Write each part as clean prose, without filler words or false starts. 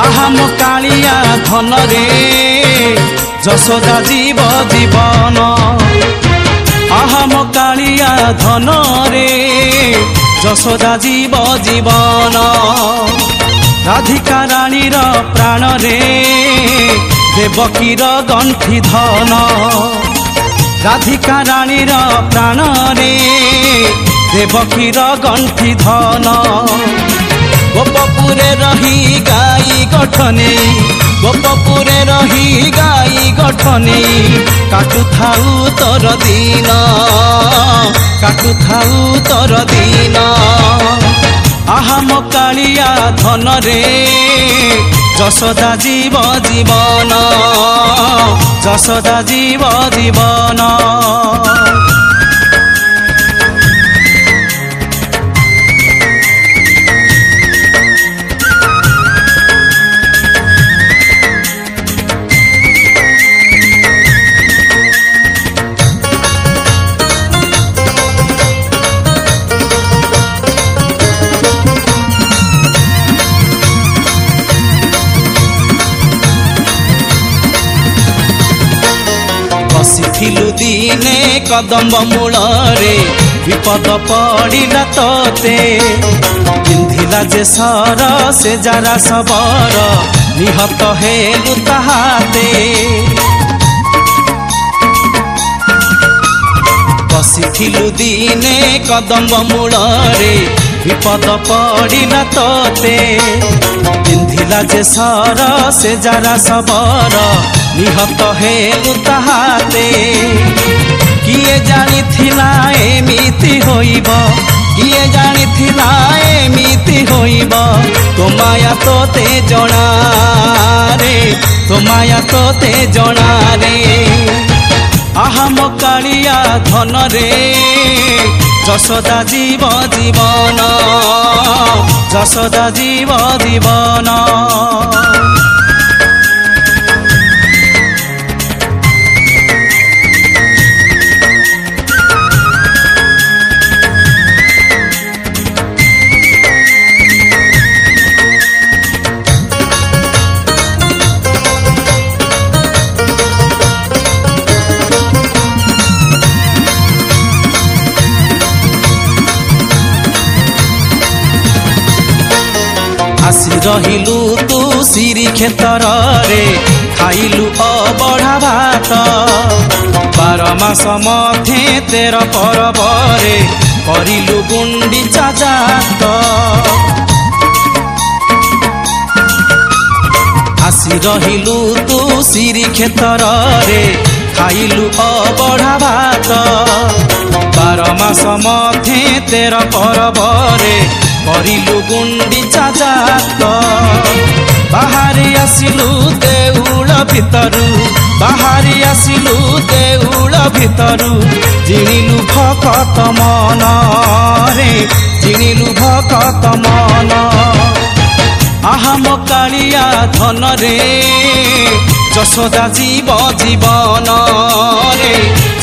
आहाम कालिया धन रे जशोदा जीव जीवन आहाम कालिया धन रे जशोदा जीव जीवन राधिका रानीर प्राण रे देवकीर गंठी धन राधिका रानीर प्राण रे देवकीर गंठी धन गोपपुरे रही गाई गठने गोपपुरे रही गाई गठने काटु थाउ तोर दिन काटु थाउ तोर दिन आहाम कालिया धन रे जशोदा जीव जीवन जशोदा जीव जीवन बसिथिलु दिने कदम्ब मूलरे विपद पड़िला तोते पिंधिला जे सर से जरा सबर निहत हेलु ताहाते बसिथिलु दिने कदम्ब मूलरे विपद पड़िला तोते पिंधिला जे सर से जरा सबर निहत हेलु ताहाते किए जानी थिला एमिति होइब किए जानी थिला एमिति होइब तो माया तोते जणा रे तो माया तोते जणा रे आहाम कालिया धन रे जशोदा जीव जीवन जशोदा जीव जीवन आसी रहिलु तू सिरी खेतर रे खाइलु अबढ़ा भात 12 मास मथे 13 परब रे करिलु गुंडीचा जात आसी रहिलु तू सिरी खेतर रे खाइलु अबढ़ा भात 12 मास मथे 13 परब रे करिलु गुंडीचा जात बाहारे आसिलु देउल भितरु बाहारे आसिलु देउल भितरु जिनिलु भकत मन रे जिनिलु भकत मन आहाम कालिया धन रे जशोदा जीव जीवन रे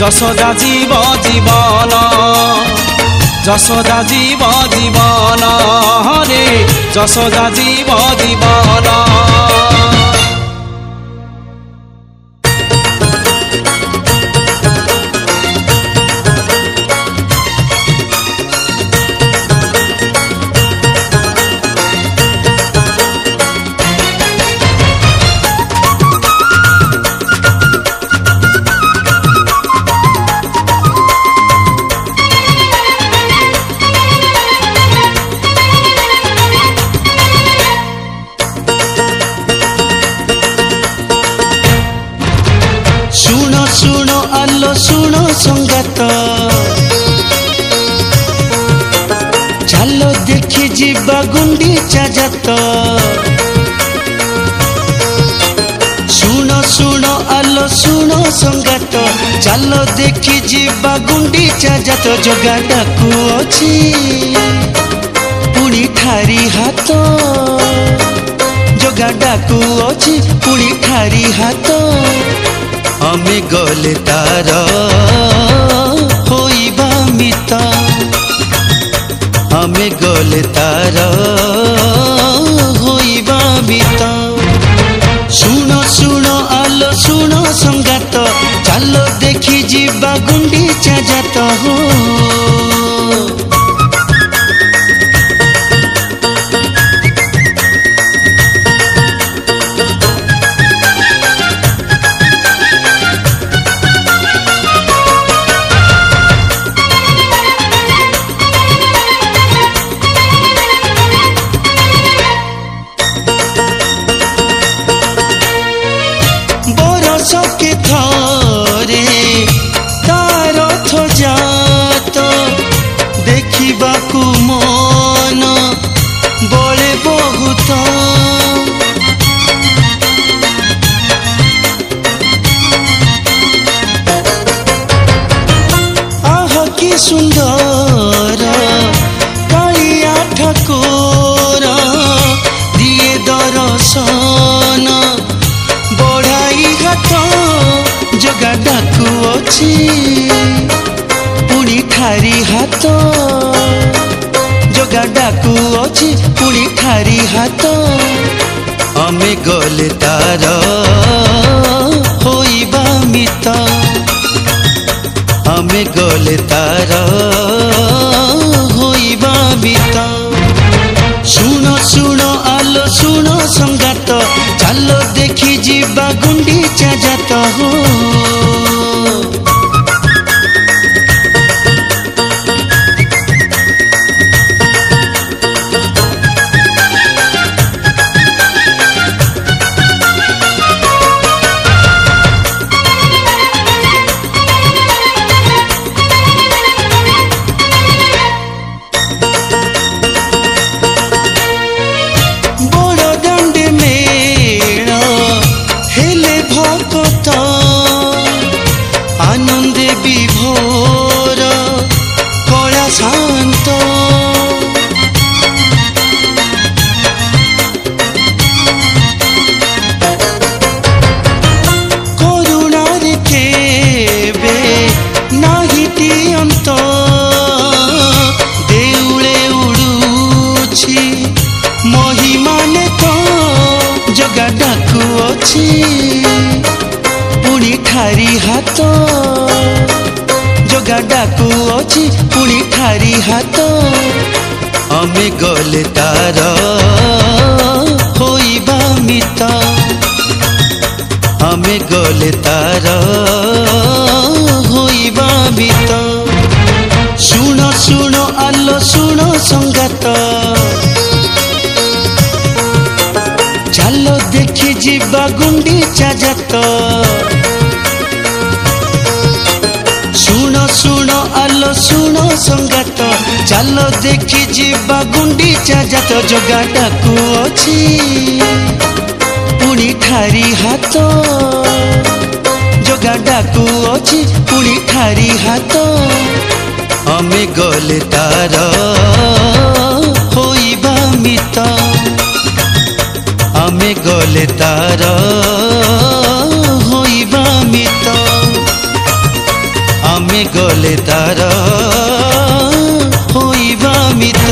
जशोदा जीव जीवन जशोदा जीव जीवन रे जशोदा जीव जीवन सुनो संगत चलो देखी जीवा गुंडीचा जात सुनो ଶୁଣ ସଙ୍ଗାତ ଚାଲ ଦେଖି ଯିବା ଗୁଣ୍ଡିଚା ଜାତ ଜଗା ଡାକୁ ଅଛି ପୁଣି ଠାରି ହାତ ଜଗା ଡାକୁ ଅଛି ପୁଣି ଠାରି ହାତ ଆମେ ଗଲେ ତାର ହୋଇବା ମିତ ଆମେ ଗଲେ ତାର ହୋଇବା ମିତ ଶୁଣ ଶୁଣ ଆଲୋ ଶୁଣ ସଙ୍ଗାତ ଚାଲ ଦେଖି ଯିବା ଗୁଣ୍ଡିଚା ଜାତ ହୋ देखिबाकू मन बड़े बहुत आह कि सुंदर कालिया ठाकुर दिए दर्शन बढ़ाई हाथ जगा डाकू अछि पुणी ठारी हाथ जगा डाकू अछि पुणी ठारी हाथ आमे गले तार होइबा मित आमे गले तार होइबा मित शुण शुण आलो शुण संगात चाल देखि जिबा गुंडीचा जात हो आनंदे विभोर कला शांत करुणार केबे नाहिती अंत देउले उड़ुछि महिमाने तो जगा डाकू अछि पुणी ठारी हाथ जगा डाकू अछि पुणी ठारी हाथ आमे गले तार होइबा मित आमे गले तार होइबा मित शुण शुण आलो शुण संगात चालो देखि जिबा गुंडीचा जात शुण शुण आलो शुण संगात चालो देखि जिबा गुंडीचा जात जगा डाकू अछि पुणी ठारी हाथ जगा डाकू अछि पुणी ठारी हाथ आमे गले तार होइबा मित आमे गले तार होइबा मित आमे गले तार होइबा मित।